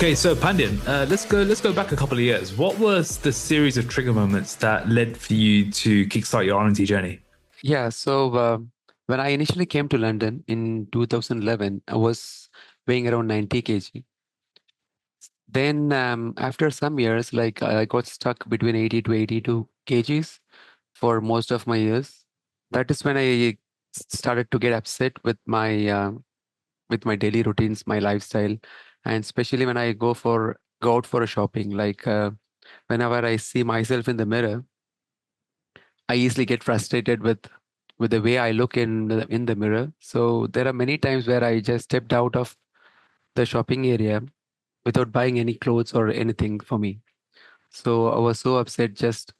Okay, so Pandian, let's go back a couple of years. What was the series of trigger moments that led for you to kickstart your R&D journey? Yeah, so when I initially came to London in 2011, I was weighing around 90 kg. Then after some years, like I got stuck between 80 to 82 kgs for most of my years. That is when I started to get upset with my daily routines, my lifestyle, and especially when I go out for a shopping. Like whenever I see myself in the mirror, I easily get frustrated with the way I look in the mirror. So there are many times where I just stepped out of the shopping area without buying any clothes or anything for me. So I was so upset just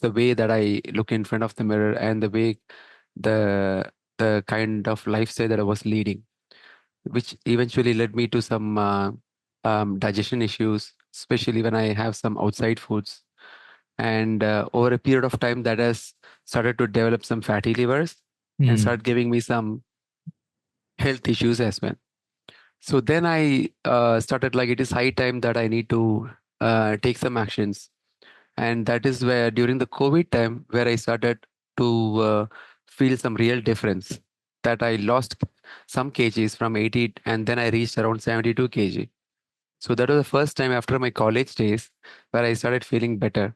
the way that I look in front of the mirror and the way the the kind of lifestyle that I was leading, which eventually led me to some digestion issues, especially when I have some outside foods. And over a period of time, that has started to develop some fatty livers and Hmm. start giving me some health issues as well. So then I started like it is high time that I need to take some actions, and that is where during the COVID time where I started to feel some real difference. That I lost some kgs from 80 and then I reached around 72 kg. So that was the first time after my college days where I started feeling better.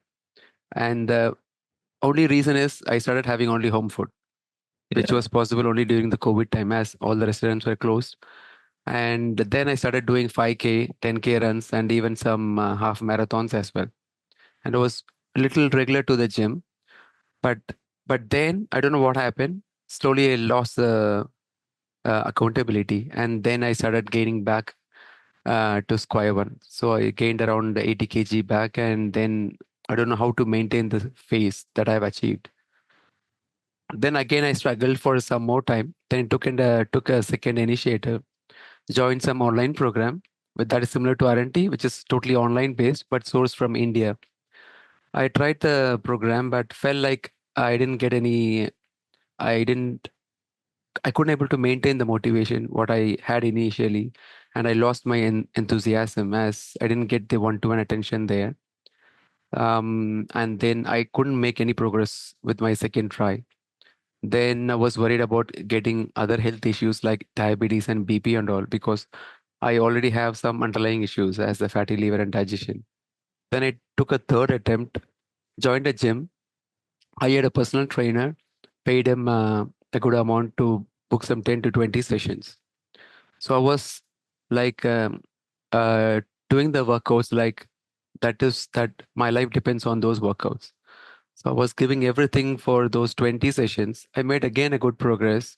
And the only reason is I started having only home food, which Yeah. was possible only during the COVID time as all the restaurants were closed. And then I started doing 5K, 10K runs, and even some half marathons as well. And I was a little regular to the gym, but then I don't know what happened. Slowly, I lost the accountability, and then I started gaining back to square one. So I gained around 80 kg back, and then I don't know how to maintain the phase that I've achieved. Then again, I struggled for some more time. Then took a second initiative, joined some online program that is similar to R&T, which is totally online based but sourced from India. I tried the program, but felt like I didn't, I couldn't able to maintain the motivation what I had initially, and I lost my enthusiasm as I didn't get the one-to-one attention there. And then I couldn't make any progress with my second try. Then I was worried about getting other health issues like diabetes and BP and all because I already have some underlying issues as the fatty liver and digestion. Then I took a third attempt, joined a gym, hired a personal trainer, paid him a good amount to book some 10 to 20 sessions. So I was like uh, doing the workouts like that my life depends on those workouts. So I was giving everything for those 20 sessions. I made again a good progress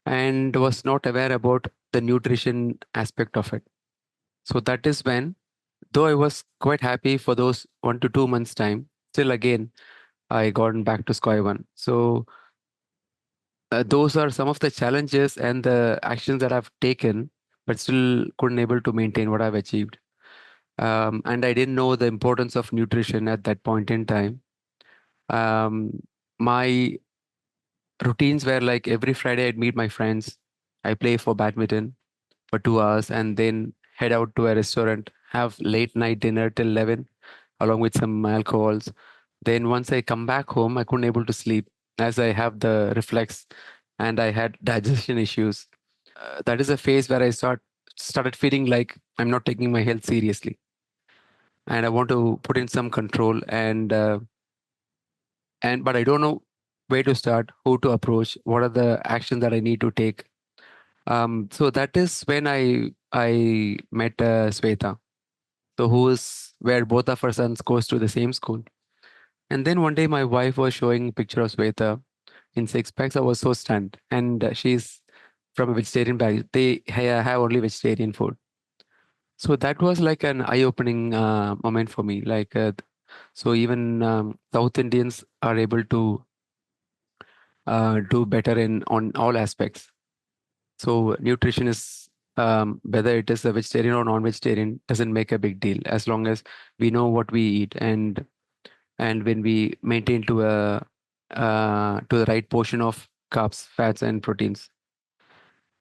and was not aware about the nutrition aspect of it. So that is when, though I was quite happy for those 1 to 2 months time, still again I gone back to square one. So those are some of the challenges and the actions that I've taken, but still couldn't able to maintain what I've achieved. And I didn't know the importance of nutrition at that point in time. My routines were like every Friday I'd meet my friends. I play for badminton for 2 hours and then head out to a restaurant, have late night dinner till 11 along with some alcohols. Then once I come back home, I couldn't able to sleep as I have the reflex and I had digestion issues. That is a phase where started feeling like I'm not taking my health seriously and I want to put in some control and but I don't know where to start, who to approach, what are the actions that I need to take. So that is when I met Sweta, so who is where both of our sons goes to the same school. And then one day my wife was showing picture of Sweta in six packs. I was so stunned, and she's from a vegetarian bag. They have only vegetarian food. So that was like an eye-opening moment for me. Like so, even South Indians are able to do better in on all aspects. So nutrition is whether it is a vegetarian or non-vegetarian doesn't make a big deal as long as we know what we eat and when we maintain to the right portion of carbs, fats, and proteins.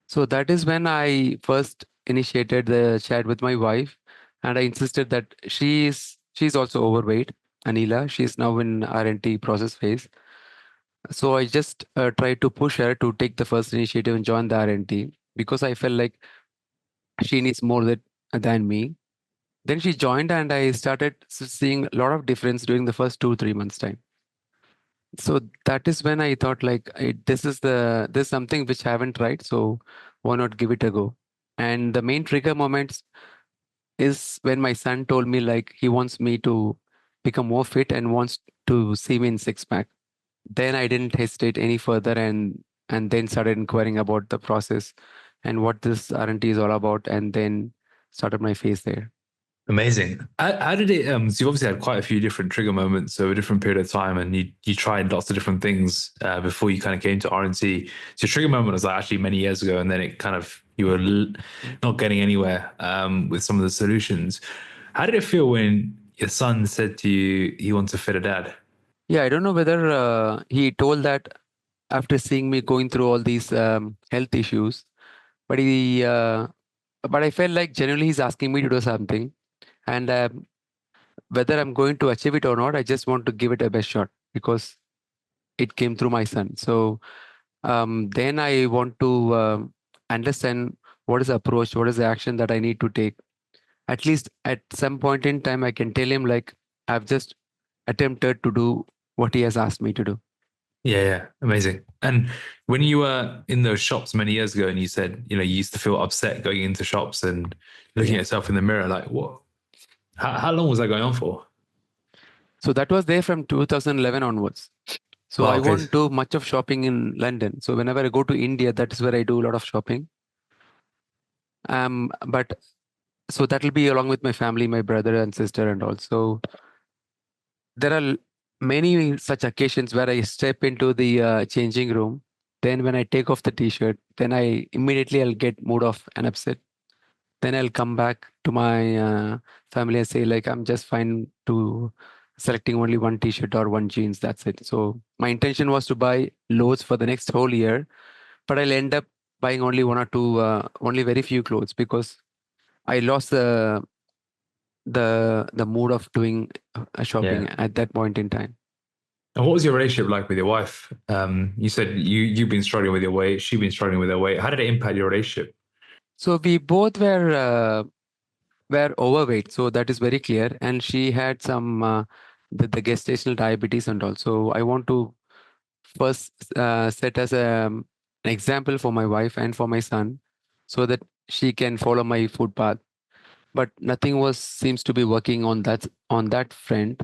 So that is when I first initiated the chat with my wife, and I insisted that she's also overweight. Anila, she's now in R&T process phase. So I just tried to push her to take the first initiative and join the R&T because I felt like she needs more than me. Then she joined, and I started seeing a lot of difference during the first 2 3 months time. So that is when I thought like this is something which I haven't tried, so why not give it a go? And the main trigger moments is when my son told me like he wants me to become more fit and wants to see me in six pack. Then I didn't hesitate any further, and then started inquiring about the process and what this R&T is all about, and then started my phase there. Amazing. How did it? So you obviously had quite a few different trigger moments over a different period of time, and you tried lots of different things before you kind of came to RNC. So your trigger moment was like actually many years ago, and then it kind of you were not getting anywhere with some of the solutions. How did it feel when your son said to you he wants a fitter dad? Yeah, I don't know whether he told that after seeing me going through all these health issues, but but I felt like generally he's asking me to do something, and whether I'm going to achieve it or not, I just want to give it a best shot because it came through my son. So then I want to understand what is the approach, what is the action that I need to take. At least at some point in time, I can tell him like I've just attempted to do what he has asked me to do. Yeah, yeah, amazing. And when you were in those shops many years ago, and you said you used to feel upset going into shops and looking at Yeah. yourself in the mirror, like what? How long was that going on for? So that was there from 2011 onwards. So Wow. I Okay. won't do much of shopping in London. So whenever I go to India, that is where I do a lot of shopping. But so that will be along with my family, my brother and sister, and also there are many such occasions where I step into the changing room. Then when I take off the t-shirt, then I'll get mood off and upset. Then I'll come back to my family and say like I'm just fine to selecting only one t-shirt or one jeans. That's it. So my intention was to buy loads for the next whole year, but I'll end up buying only one or two, only very few clothes because I lost the mood of doing Yeah. shopping at that point in time. And what was your relationship like with your wife? You said you've been struggling with your weight, she's been struggling with her weight. How did it impact your relationship? So we both were overweight, so that is very clear. And she had some the gestational diabetes, and also I want to first set as an example for my wife and for my son, so that she can follow my food path. But nothing was seems to be working on that front.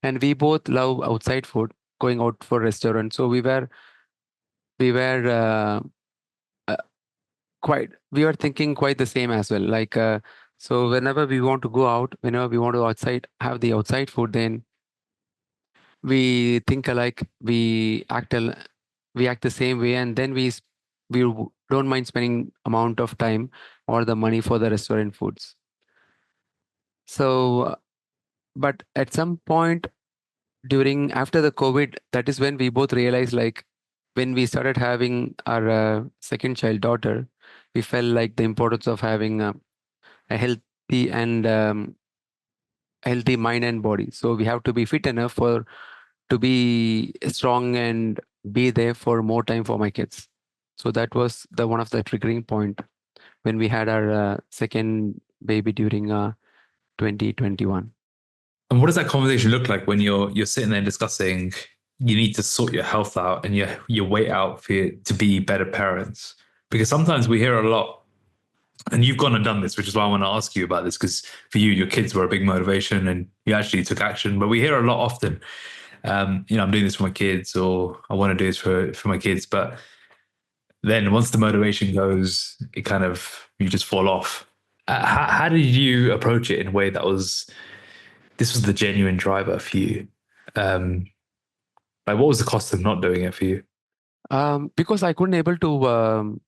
And we both love outside food, going out for restaurants. So we were quite we were thinking quite the same as well. Like so whenever we want to go out, whenever we want to outside have the outside food, then we think alike, we act the same way, and then don't mind spending amount of time or the money for the restaurant foods. So but at some point during after the COVID, that is when we both realized like when we started having our second child daughter, we felt like the importance of having a healthy mind and body. So we have to be fit enough for to be strong and be there for more time for my kids. So that was the one of the triggering point when we had our second baby during 2021. And what does that conversation look like when you're sitting there discussing you need to sort your health out and your weight out for you to be better parents? Because sometimes we hear a lot, and you've gone and done this, which is why I want to ask you about this, because for you, your kids were a big motivation and you actually took action. But we hear a lot often, I'm doing this for my kids, or I want to do this for my kids. But then once the motivation goes, it kind of you just fall off. How did you approach it in a way that this was the genuine driver for you? Um, like what was the cost of not doing it for you? Because I couldn't able to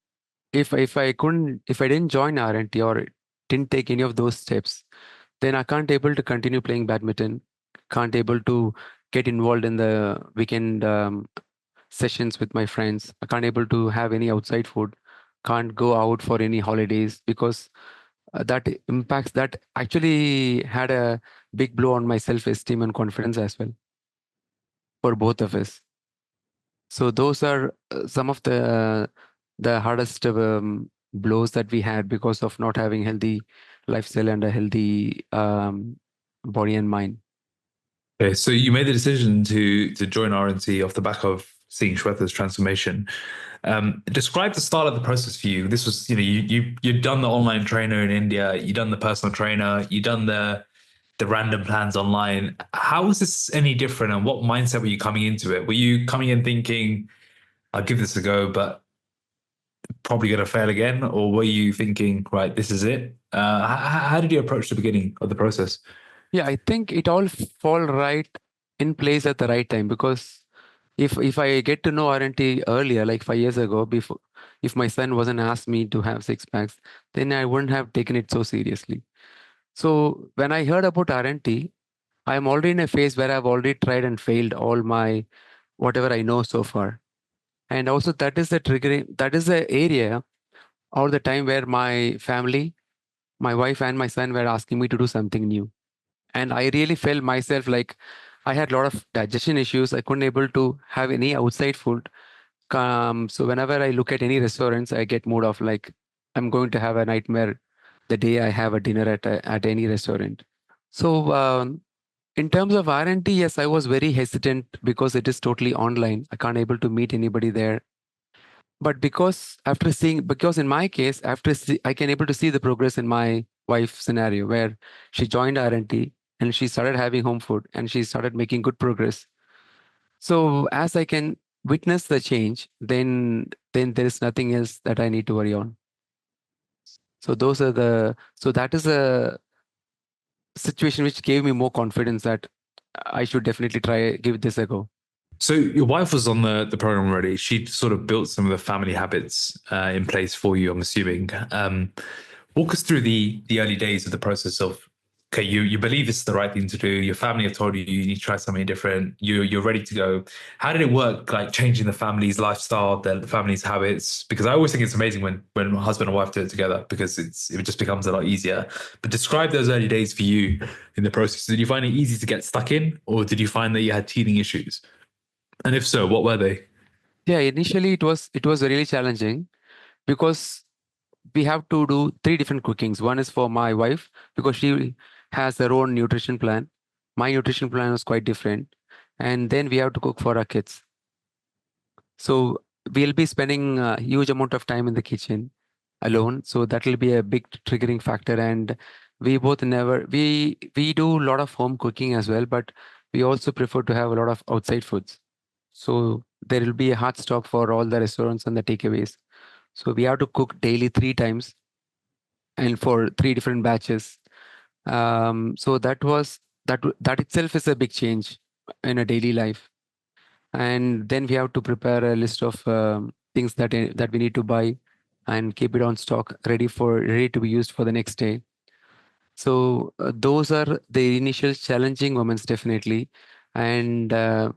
if I didn't join R&T or didn't take any of those steps, then I can't able to continue playing badminton, can't able to get involved in the weekend sessions with my friends. I can't able to have any outside food. can't go out for any holidays because that actually had a big blow on my self-esteem and confidence as well for both of us. So those are some of the hardest blows that we had because of not having healthy lifestyle and a healthy body and mind. Okay, so you made the decision to join RNT off the back of seeing Shweta's transformation. Describe the start of the process for you. This was, you'd done the online trainer in India, you'd done the personal trainer, you'd done the random plans online. How was this any different, and what mindset were you coming into it? Were you coming in thinking, "I'll give this a go, but probably going to fail again," or were you thinking, "Right, this is it"? How did you approach the beginning of the process? Yeah, I think it all fall right in place at the right time because if I get to know RNT earlier, like 5 years ago, before if my son wasn't asked me to have six packs, then I wouldn't have taken it so seriously. So when I heard about RNT, I'm already in a phase where I've already tried and failed all my whatever I know so far. And also that is the triggering, that is the area or the time where my family, my wife and my son were asking me to do something new. And I really felt myself like I had a lot of digestion issues. I couldn't able to have any outside food. So whenever I look at any restaurants, I get mood of like I'm going to have a nightmare the day I have a dinner at any restaurant. So in terms of R&D, yes, I was very hesitant because it is totally online. I can't able to meet anybody there. But because in my case, I can able to see the progress in my wife scenario where she joined R&D and she started having home food and she started making good progress. So as I can witness the change, then there is nothing else that I need to worry on. So that is a situation which gave me more confidence that I should definitely try give this a go. So your wife was on the program already. She sort of built some of the family habits in place for you, I'm assuming. Walk us through the early days of the process of, okay, you believe this is the right thing to do. Your family have told you you need to try something different. You're ready to go. How did it work? Like changing the family's lifestyle, the family's habits? Because I always think it's amazing when husband and wife do it together because it just becomes a lot easier. But describe those early days for you in the process. Did you find it easy to get stuck in, or did you find that you had teething issues? And if so, what were they? Yeah, initially it was really challenging because we have to do three different cookings. One is for my wife because she has her own nutrition plan. My nutrition plan was quite different. And then we have to cook for our kids. So we'll be spending a huge amount of time in the kitchen alone. So that will be a big triggering factor. And we both never we do a lot of home cooking as well, but we also prefer to have a lot of outside foods. So there will be a hard stock for all the restaurants and the takeaways. So we have to cook daily three times and for three different batches. So that itself is a big change in a daily life. And then we have to prepare a list of things that we need to buy and keep it on stock, ready to be used for the next day. So those are the initial challenging moments, definitely, and uh,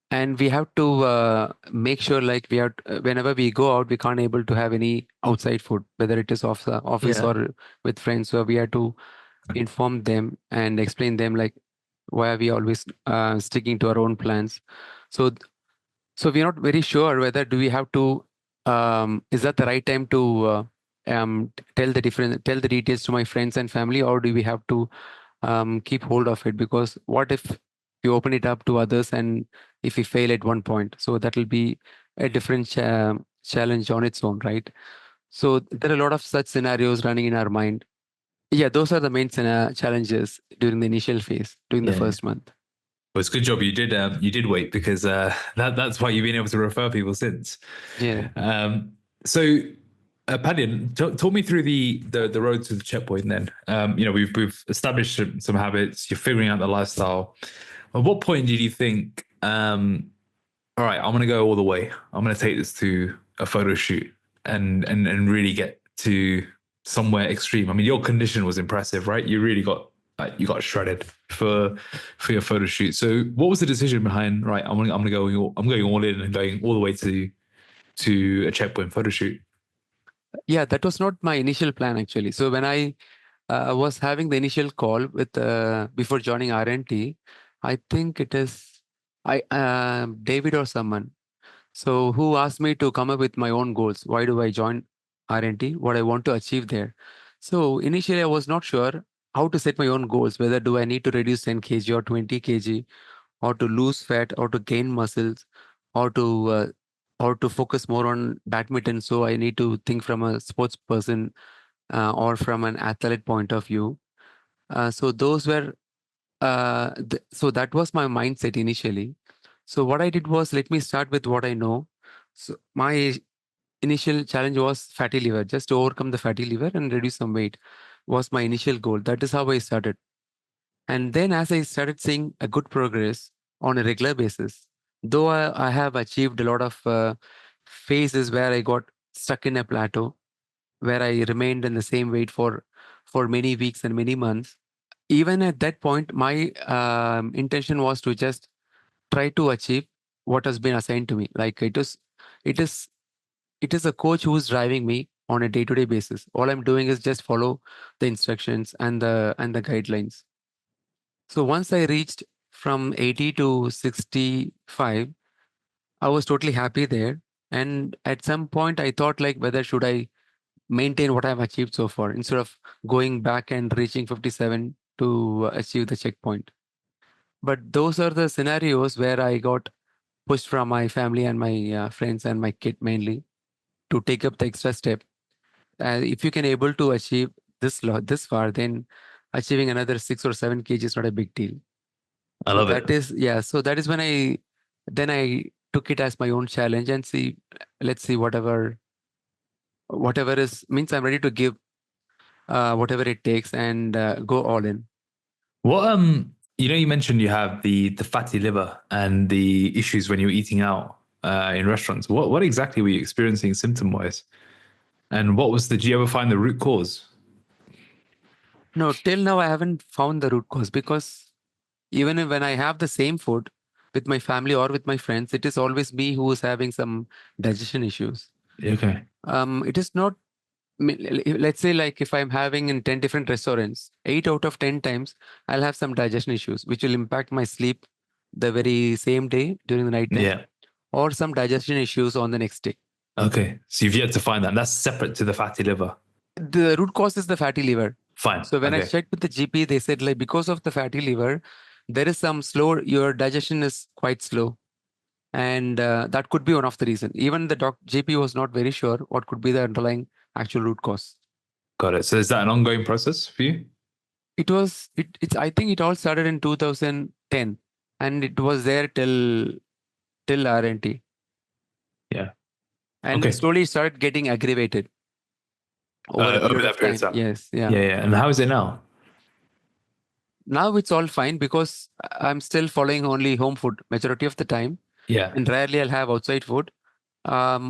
and we have to make sure like whenever we go out, we can't able to have any outside food, whether it is off the office Yeah. or with friends. So we have to inform them and explain them like why are we always sticking to our own plans. So so we're not very sure whether do we have to is that the right time to tell the details to my friends and family, or do we have to keep hold of it? Because what if you open it up to others and if we fail at one point, so that will be a different challenge on its own, right? So there are a lot of such scenarios running in our mind. Yeah, those are the main challenges during the initial phase, during the Yeah. first month. Well, it's a good job you did wait because that's why you've been able to refer people since. Yeah. Um, so, Pandian, talk me through the road to the checkpoint. Then, we've established some habits. You're figuring out the lifestyle. At what point did you think, all right, I'm gonna go all the way. I'm gonna take this to a photo shoot and really get to somewhere extreme. I mean, your condition was impressive, right? You really got you got shredded for your photo shoot. So, what was the decision behind? Right, I'm gonna go. I'm going all in and going all the way to a checkpoint photo shoot. Yeah, that was not my initial plan actually. So when I was having the initial call with before joining RNT, I think it is David or someone. So who asked me to come up with my own goals? Why do I join RNT? What I want to achieve there. So initially I was not sure how to set my own goals. Whether do I need to reduce 10 kg or 20 kg, or to lose fat, or to gain muscles, or to focus more on badminton. So I need to think from a sports person or from an athlete point of view. So those were so that was my mindset initially. So what I did was, let me start with what I know. So my initial challenge was fatty liver, just to overcome the fatty liver and reduce some weight was my initial goal. That is how I started. And then as I started seeing a good progress on a regular basis, though I have achieved a lot of phases where I got stuck in a plateau, where I remained in the same weight for many weeks and many months. Even at that point, my intention was to just try to achieve what has been assigned to me. Like it is, it is a coach who is driving me on a day-to-day basis. All I'm doing is just follow the instructions and the guidelines. So once I reached from 80 to 65, I was totally happy there. And at some point, I thought like whether should I maintain what I've achieved so far instead of going back and reaching 57 to achieve the checkpoint. But those are the scenarios where I got pushed from my family and my friends and my kid mainly to take up the extra step. If you can able to achieve this far, then achieving another 6 or 7 kg is not a big deal. I So love it. that is, yeah. So that is when I took it as my own challenge and see, let's see whatever is means I'm ready to give whatever it takes and go all in. What you mentioned you have the fatty liver and the issues when you're eating out in restaurants. What exactly were you experiencing symptom wise? And what was the? Did you ever find the root cause? No, till now I haven't found the root cause, because when I have the same food with my family or with my friends, it is always me who is having some digestion issues. Okay, It is not. Let's say like if I'm having in 10 different restaurants, 8 out of 10 times I'll have some digestion issues, which will impact my sleep the very same day during the night time, yeah, or some digestion issues on the next day. okay. So you've yet to find that. And that's separate to the fatty liver. The root cause is the fatty liver. Fine. So when I Okay, checked with the GP, they said like because of the fatty liver, there is some slow, your digestion is quite slow. And that could be one of the reason. Even the GP was not very sure what could be the underlying actual root cause. got it. So is that an ongoing process for you? It's I think it all started in 2010, and it was there till RNT, Yeah. and Okay. slowly it started getting aggravated over a Over period that of period time. of time. Yes, yeah. Yeah, yeah. And how is it now? Now it's all fine because I'm still following only home food majority of the time, Yeah, and rarely I'll have outside food.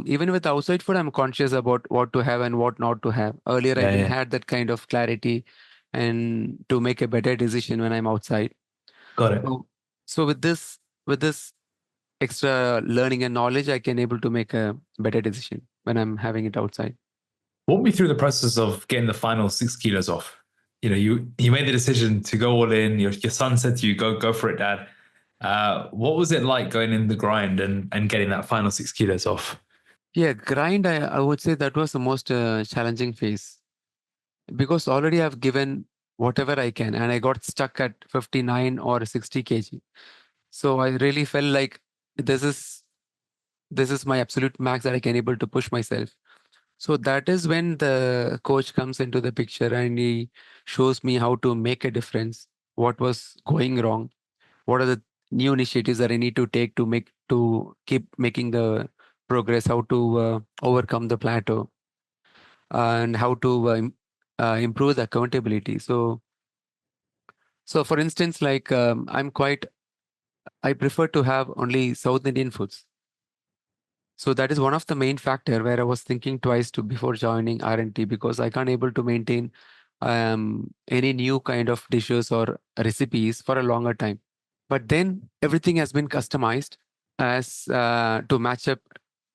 Even with outside food, I'm conscious about what to have and what not to have. Earlier, I yeah, didn't yeah. had that kind of clarity and to make a better decision when I'm outside. Got it. So, so with this extra learning and knowledge, I can able to make a better decision when I'm having it outside. Walk me through the process of getting the final 6 kilos off. You made the decision to go all in. Your son said to you, "Go for it, Dad." What was it like going in the grind and getting that final 6 kilos off? Yeah, grind. I would say that was the most challenging phase, because already I've given whatever I can, and I got stuck at 59 or 60 kg. So I really felt like this is this is my absolute max that I can able to push myself. So that is when the coach comes into the picture and he shows me how to make a difference, what was going wrong, what are the new initiatives that I need to take to keep making the progress, how to overcome the plateau, and how to improve the accountability. So for instance, like I prefer to have only South Indian foods. So that is one of the main factor where I was thinking twice to before joining R&T, because I can't able to maintain any new kind of dishes or recipes for a longer time. But then everything has been customized as to match up.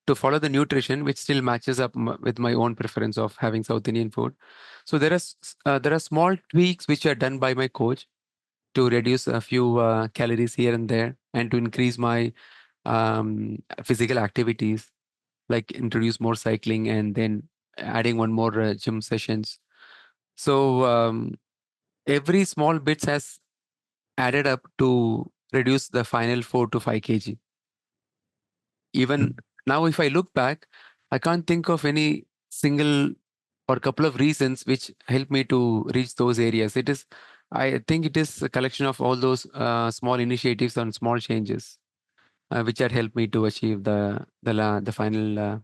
to follow the nutrition, which still matches up with my own preference of having South Indian food. So there are small tweaks which are done by my coach to reduce a few calories here and there, and to increase my physical activities, like introduce more cycling and then adding one more gym sessions. So every small bits has added up to reduce the final 4 to 5 kg. Even now, if I look back, I can't think of any single or couple of reasons which help me to reach those areas. I think it is a collection of all those small initiatives and small changes which had helped me to achieve the final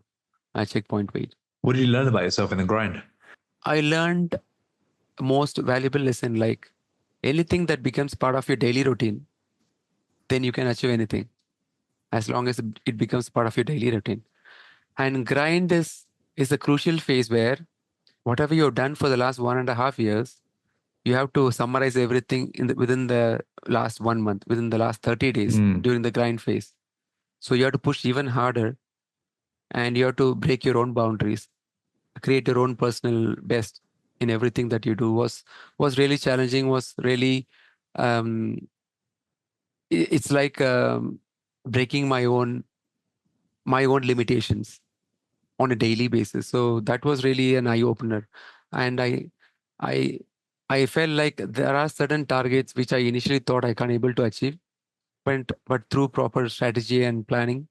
checkpoint weight. What did you learn about yourself in the grind? I learned most valuable lesson, like anything that becomes part of your daily routine, then you can achieve anything as long as it becomes part of your daily routine. And grind is a crucial phase where whatever you've done for the last 1.5 years, you have to summarize everything within the last 1 month, within the last 30 days during the grind phase. So you have to push even harder, and you have to break your own boundaries, create your own personal best in everything that you do. Was really challenging, was really um, it's like breaking my own limitations on a daily basis. So that was really an eye opener. And I I felt like there are certain targets which I initially thought I can't able to achieve, but through proper strategy and planning,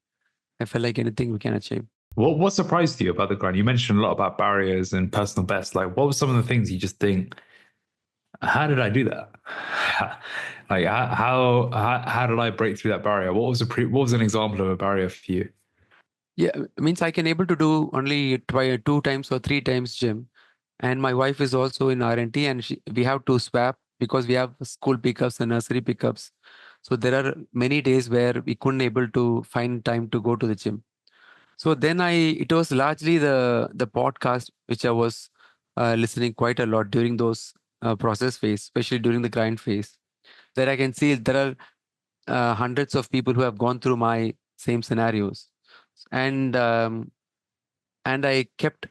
I felt like anything we can achieve. What surprised you about the grind? You mentioned a lot about barriers and personal best. Like, what were some of the things you just think, how did I do that? Like, how did I break through that barrier? What was an example of a barrier for you? Yeah, means I can able to do only 2 times or 3 times gym, and my wife is also in R&T, and we have to swap because we have school pickups and nursery pickups. So there are many days where we couldn't able to find time to go to the gym. So then it was largely the podcast which I was listening quite a lot during those process phase, especially during the grind phase. There I can see there are hundreds of people who have gone through my same scenarios, and I kept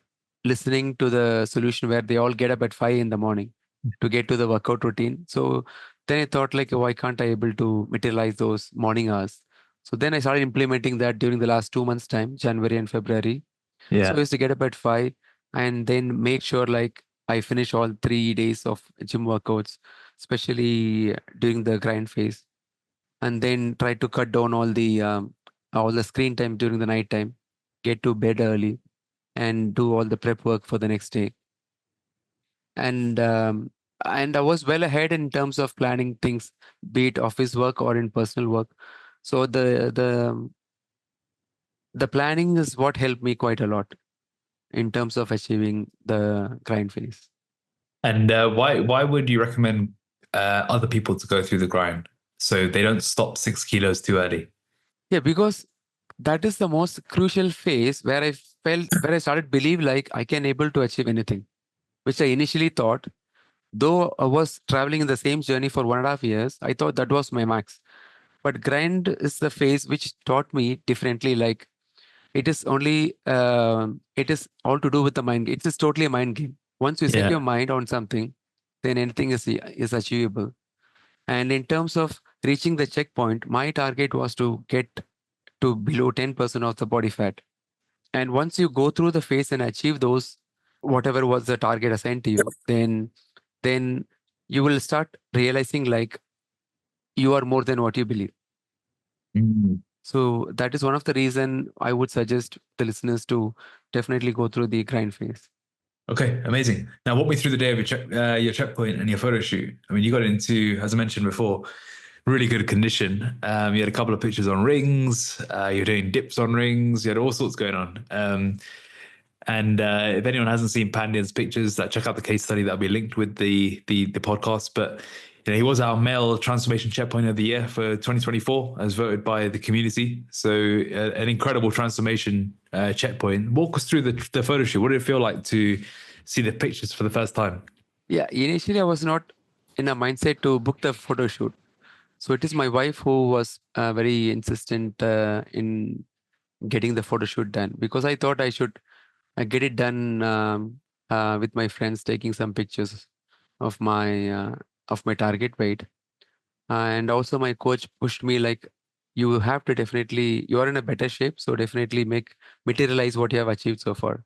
listening to the solution where they all get up at 5 in the morning to get to the workout routine. So then I thought, like, why can't I able to materialize those morning hours? So then I started implementing that during the last 2 months' time, January and February. So I Yeah. used to get up at 5 and then make sure like I finish all 3 days of gym workouts, especially during the grind phase, and then try to cut down all the screen time during the night time, get to bed early, and do all the prep work for the next day. And I was well ahead in terms of planning things, be it office work or in personal work. So the planning is what helped me quite a lot in terms of achieving the grind phase. And why would you recommend other people to go through the grind so they don't stop 6 kilos too early? Yeah, because that is the most crucial phase where I started believe like I can able to achieve anything, which I initially thought. Though I was traveling in the same journey for 1.5 years, I thought that was my max. But grind is the phase which taught me differently. Like it is all to do with the mind. It is totally a mind game. Once you set your Yeah. mind on something, then anything is achievable. And in terms of reaching the checkpoint, my target was to get to below 10% of the body fat. And once you go through the phase and achieve those, whatever was the target assigned to you, then you will start realizing like you are more than what you believe. Mm. So that is one of the reason I would suggest the listeners to definitely go through the grind phase. Okay, amazing. Now, walk me through the day of your checkpoint and your photo shoot. I mean, you got into, as I mentioned before, really good condition. You had a couple of pictures on rings. You're doing dips on rings. You had all sorts going on. And if anyone hasn't seen Pandian's pictures, check out the case study that'll be linked with the podcast. But he was our male transformation checkpoint of the year for 2024, as voted by the community. So an incredible transformation checkpoint. Walk us through the photo shoot. What did it feel like to see the pictures for the first time? Yeah, initially I was not in a mindset to book the photo shoot. So it is my wife who was very insistent in getting the photo shoot done, because I thought I should get it done with my friends, taking some pictures of my target weight. And also my coach pushed me like, you have to definitely, you are in a better shape, so definitely materialize what you have achieved so far.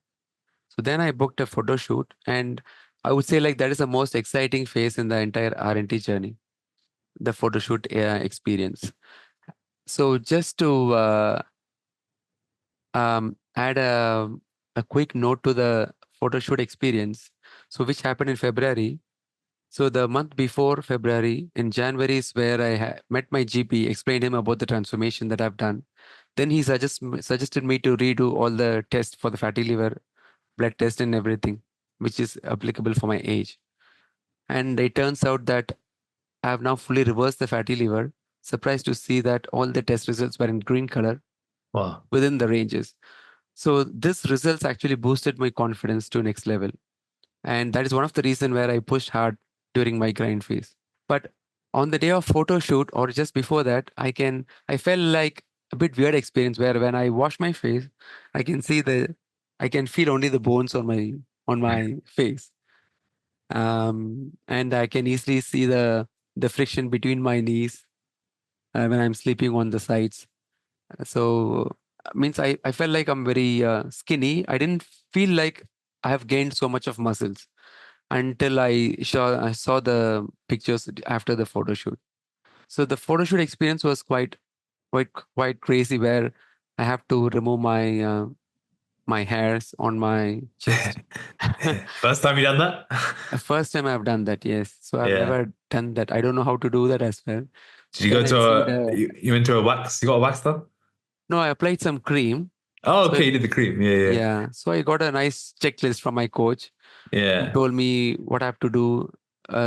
So then I booked a photo shoot, and I would say like that is the most exciting phase in the entire R&D journey, the photo shoot experience. So just to add a quick note to the photo shoot experience, so which happened in February. So the month before February, in January, is where I met my GP, explained him about the transformation that I've done. Then he suggested me to redo all the tests for the fatty liver, blood test, and everything, which is applicable for my age. And it turns out that I have now fully reversed the fatty liver. Surprised to see that all the test results were in green color Wow. within the ranges. So this results actually boosted my confidence to next level. And that is one of the reason where I pushed hard during my grind phase. But on the day of photo shoot or just before that, I felt like a bit weird experience where when I wash my face, I can see I can feel only the bones on my face. And I can easily see the friction between my knees when I'm sleeping on the sides. So means I felt like I'm very skinny. I didn't feel like I have gained so much of muscles until I saw the pictures after the photo shoot. So the photo shoot experience was quite quite crazy, where I have to remove my hairs on my chest. First time you done that? The first time I've done that, yes. So I've Yeah. never done that. I don't know how to do that as well. Did you go Then I to received you went to a wax? You got a wax done? no, I applied some cream. Oh, So okay. You did the cream. Yeah, yeah, yeah, so I got a nice checklist from my coach, who yeah. told me what I have to do,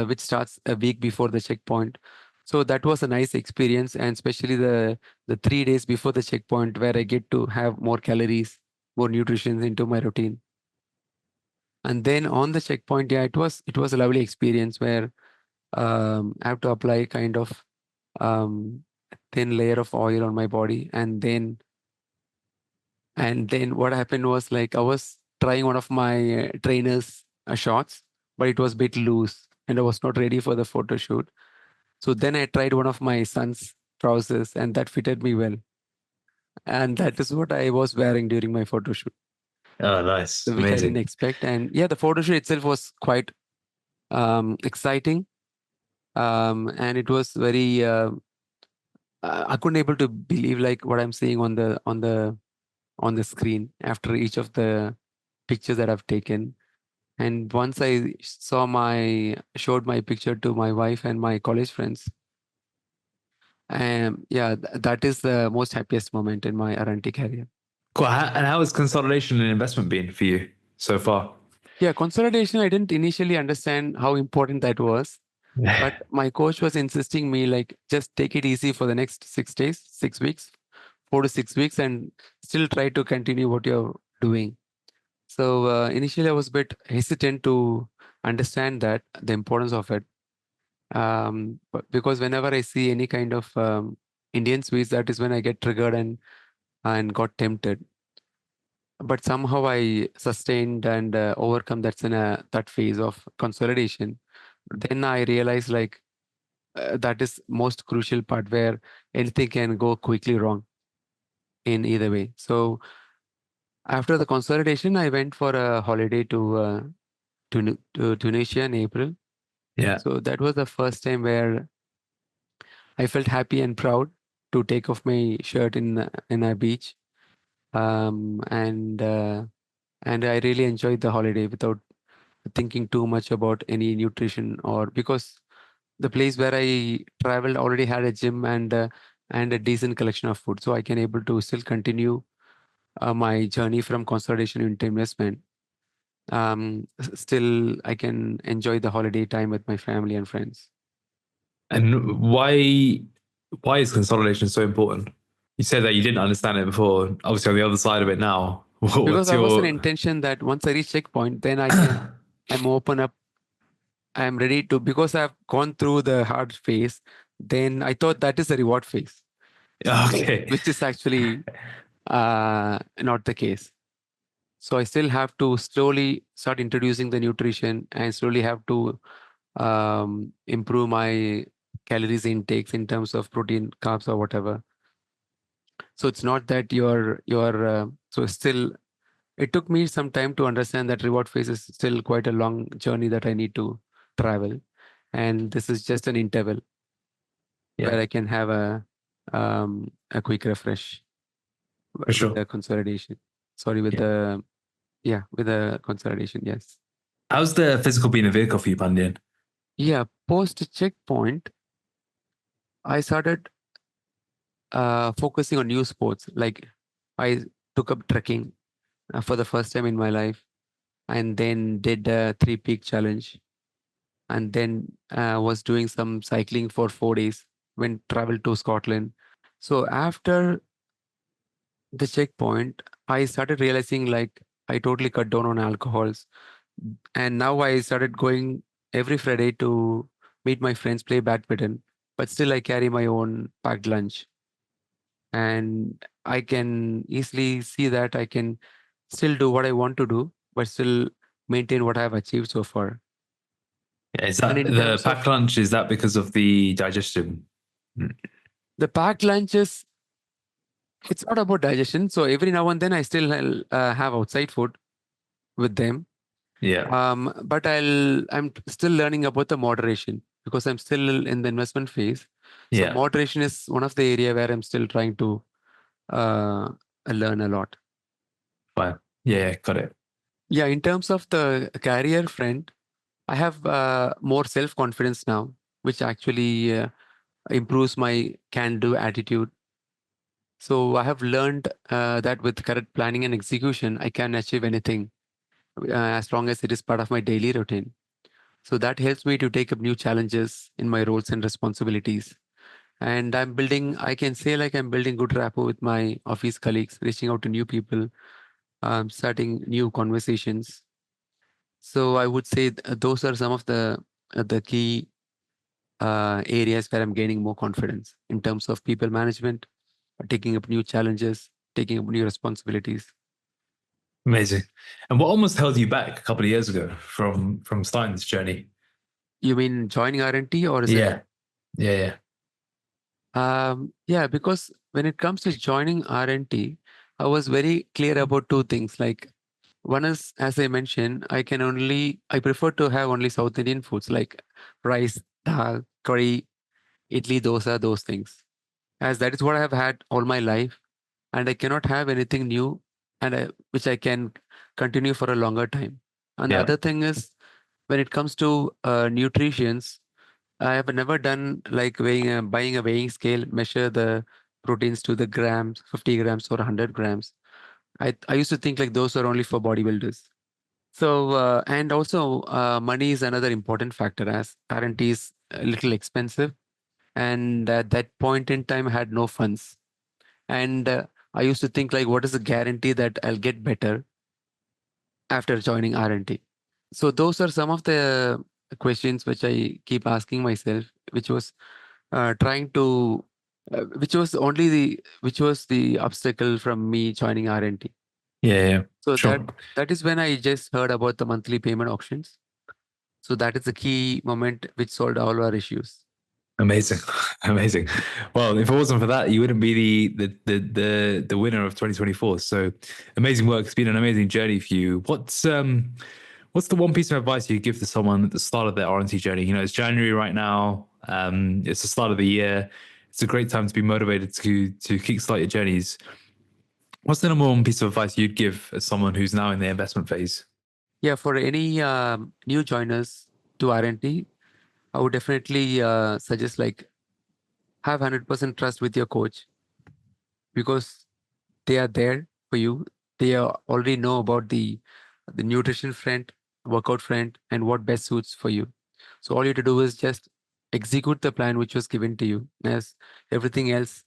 which starts a week before the checkpoint. So that was a nice experience, and especially the 3 days before the checkpoint, where I get to have more calories, more nutrition into my routine. And then on the checkpoint, yeah, it was a lovely experience where I have to apply kind of thin layer of oil on my body, and then what happened was like I was trying one of my trainers' shorts, but it was a bit loose, and I was not ready for the photo shoot. So then I tried one of my son's trousers, and that fitted me well. And that is what I was wearing during my photo shoot, Oh, nice. which I didn't Amazing. expect. And yeah, the photo shoot itself was quite exciting. And it was very, I couldn't able to believe like what I'm seeing on the screen after each of the pictures that I've taken. And once I showed my picture to my wife and my college friends, yeah, that is the most happiest moment in my R&D career. Cool. And how has consolidation and investment been for you so far? Yeah, consolidation, I didn't initially understand how important that was, but Yeah. my coach was insisting me like, just take it easy for the next 6 days, 6 weeks, 4 to 6 weeks, and still try to continue what you're doing. So initially, I was a bit hesitant to understand that the importance of it. But because whenever I see any kind of Indian sweets, that is when I get triggered and got tempted. But somehow I sustained and overcome that phase of consolidation. Then I realized like that is most crucial part where anything can go quickly wrong in either way. So after the consolidation, I went for a holiday to Tunisia in April. Yeah. So that was the first time where I felt happy and proud to take off my shirt in a beach, and I really enjoyed the holiday without thinking too much about any nutrition, or because the place where I traveled already had a gym and a decent collection of food, so I can able to still continue my journey from consolidation into investment. Still, I can enjoy the holiday time with my family and friends. And why is consolidation so important? You said that you didn't understand it before. Obviously, on the other side of it now. Because What's I was an your intention that once I reach checkpoint, then I'm open up, I'm ready to, because I've gone through the hard phase, then I thought that is the reward phase, okay? which is actually not the case. So I still have to slowly start introducing the nutrition and slowly have to improve my calories intakes in terms of protein, carbs, or whatever. So it's not that you're so still. It took me some time to understand that reward phase is still quite a long journey that I need to travel, and this is just an interval Yeah, where I can have a quick refresh for with sure. the consolidation. Sorry, with Yeah. the yeah, with the consolidation. Yes. How's the physical being a vehicle for you, Pandian? Yeah. Post checkpoint, I started focusing on new sports. Like I took up trekking for the first time in my life, and then did a 3 peak challenge, and then was doing some cycling for 4 days. Went traveled to Scotland. So after the checkpoint, I started realizing like I totally cut down on alcohols, and now I started going every Friday to meet my friends, play badminton. But still, I carry my own packed lunch, and I can easily see that I can still do what I want to do, but still maintain what I have achieved so far. Yeah, is And that in the terms packed of lunch? Is that because of the digestion? Mm. the packed lunches, it's not about digestion. So every now and then I still have outside food with them. Yeah, But still learning about the moderation because I'm still in the investment phase. So yeah, moderation is one of the area where I'm still trying to uh, learn a lot. fine. Yeah, got it. Yeah, in terms of the career front, I have more self confidence now, which actually improves my can do attitude. So I have learned that with correct planning and execution, I can achieve anything as long as it is part of my daily routine. So that helps me to take up new challenges in my roles and responsibilities. And I can say like I'm building good rapport with my office colleagues, reaching out to new people, starting new conversations. So I would say those are some of the key areas where I'm gaining more confidence in terms of people management, taking up new challenges, taking up new responsibilities. Amazing. And what almost held you back a couple of years ago from starting this journey? You mean joining R&T or is it? Yeah, yeah, yeah, Yeah, because when it comes to joining R&T, I was very clear about two things. Like one is, as I mentioned, I prefer to have only South Indian foods like rice, dal, curry, idli, dosa, those things. As that is what I have had all my life, and I cannot have anything new, which I can continue for a longer time. And the yeah, other thing is, when it comes to nutritions, I have never done like buying a weighing scale, measure the proteins to the grams, 50 grams or 100 grams. I used to think like those are only for bodybuilders. So, and also money is another important factor as R&T is a little expensive. And at that point in time, I had no funds. And I used to think like, what is the guarantee that I'll get better after joining R&T? So those are some of the questions which I keep asking myself, which was trying to which was the obstacle from me joining R&T. yeah, yeah. So Sure. that is when I just heard about the monthly payment options. So that is the key moment which solved all our issues. Amazing, amazing. Well, if it wasn't for that, you wouldn't be the winner of 2024. So amazing work. It's been an amazing journey for you. What's the one piece of advice you give to someone at the start of their R&T journey? You know, it's January right now. It's the start of the year. It's a great time to be motivated to kickstart your journeys. What's the number one piece of advice you'd give as someone who's now in the investment phase? Yeah, for any new joiners to R&T, I would definitely suggest like have 100% trust with your coach because they are there for you. They already know about the nutrition front, workout front, and what best suits for you. So all you have to do is just execute the plan which was given to you, as everything else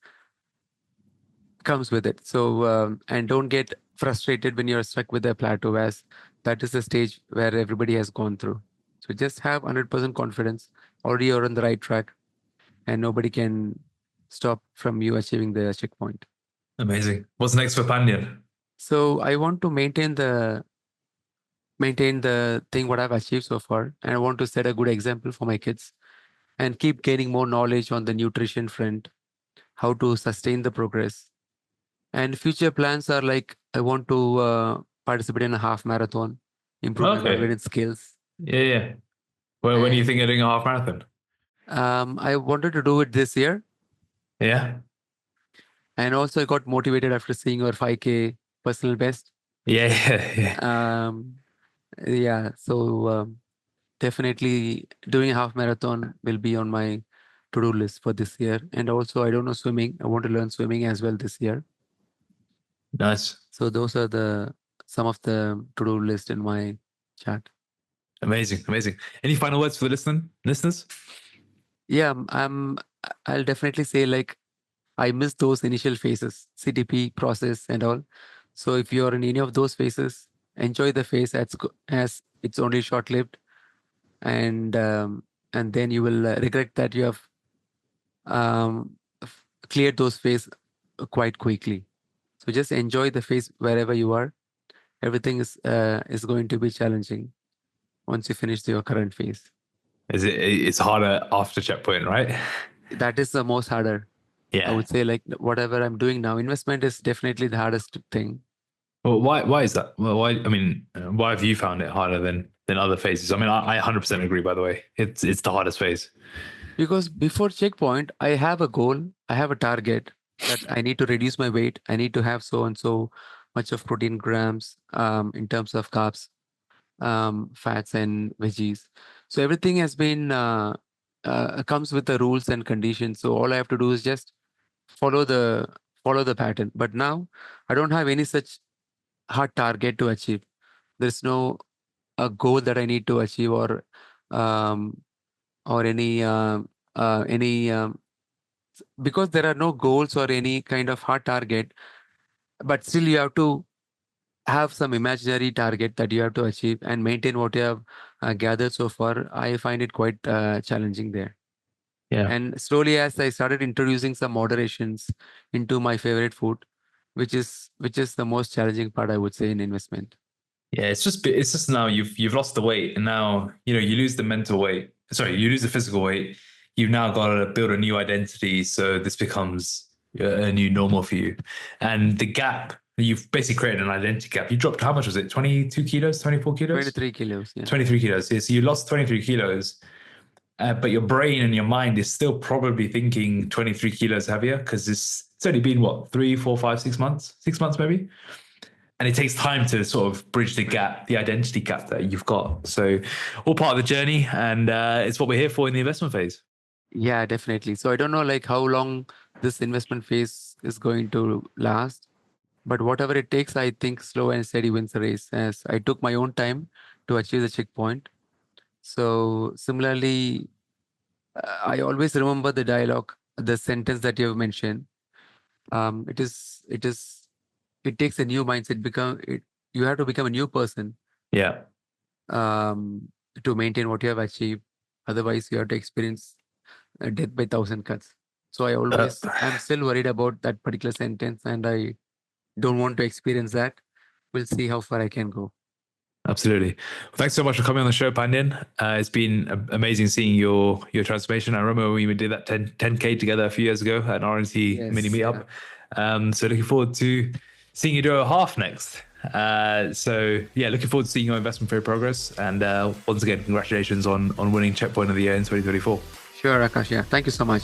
comes with it. So and don't get frustrated when you're stuck with a plateau, as that is the stage where everybody has gone through. So just have 100% confidence. Already you're on the right track, and nobody can stop from you achieving the checkpoint. Amazing. What's next for Pandian? So I want to maintain the thing what I've achieved so far, and I want to set a good example for my kids and keep gaining more knowledge on the nutrition front, how to sustain the progress. And future plans are like I want to participate in a half marathon, improve my Okay. confidence skills. Yeah, yeah. When do you think And you're doing a half marathon? I wanted to do it this year. Yeah. And also I got motivated after seeing your 5K personal best. Yeah, yeah, yeah. Um, yeah, so definitely doing a half marathon will be on my to-do list for this year. And also I don't know swimming. I want to learn swimming as well this year. Nice. So those are the some of the to-do list in my chat. Amazing, amazing. Any final words for the listeners? Yeah, I'll definitely say like I miss those initial phases, CTP process and all. So if you're in any of those phases, enjoy the phase as it's only short-lived, and and then you will regret that you have cleared those phase quite quickly. So just enjoy the phase wherever you are. Everything is going to be challenging once you finish your current phase. It's harder after checkpoint, right? That is the most harder. I Yeah. would say like whatever I'm doing now, investment is definitely the hardest thing. Well, why is that? Well, why? I mean, why have you found it harder than other phases? I mean, I 100% agree. By the way, it's the hardest phase. Because before checkpoint, I have a goal, I have a target that I need to reduce my weight. I need to have so and so much of protein grams in terms of carbs, fats, and veggies. So everything has been comes with the rules and conditions. So all I have to do is just follow the follow the pattern. But now I don't have any such hard target to achieve. There's no a goal that I need to achieve um, or any because there are no goals or any kind of hard target, but still you have to have some imaginary target that you have to achieve and maintain what you have gathered so far. I find it quite challenging there. Yeah. And slowly, as I started introducing some moderations into my favorite food, which is the most challenging part, I would say, in investment. Yeah, it's just now you've lost the weight, and now you lose the mental weight. Sorry, you lose the physical weight. You've now got to build a new identity, so this becomes a new normal for you. And the gap, you've basically created an identity gap. You dropped, how much was it? 22 kilos, 24 kilos, 23 kilos, yeah. 23 kilos. Yeah, so you lost 23 kilos, but your brain and your mind is still probably thinking 23 kilos heavier because it's only been what, 3, 4, 5, 6 months, 6 months maybe. And it takes time to sort of bridge the gap, the identity gap that you've got. So, all part of the journey, and it's what we're here for in the investment phase. Yeah, definitely. So I don't know like how long this investment phase is going to last, but whatever it takes, I think slow and steady wins the race. As I took my own time to achieve the checkpoint. So similarly, I always remember the dialogue, the sentence that you have mentioned. It takes a new mindset. You have to become a new person Yeah, um, to maintain what you have achieved. Otherwise, you have to experience death by thousand cuts. So uh, I'm still worried about that particular sentence, and I don't want to experience that. We'll see how far I can go. absolutely. Thanks so much for coming on the show, Pandian. It's been amazing seeing your transformation. I remember when we did that 10K together a few years ago at an RNC mini Yes, yeah. meetup. So looking forward to seeing you do a half next. So yeah, looking forward to seeing your investment for your progress. And once again, congratulations on winning Checkpoint of the Year in 2024. Sure, Akash. Yeah. Thank you so much.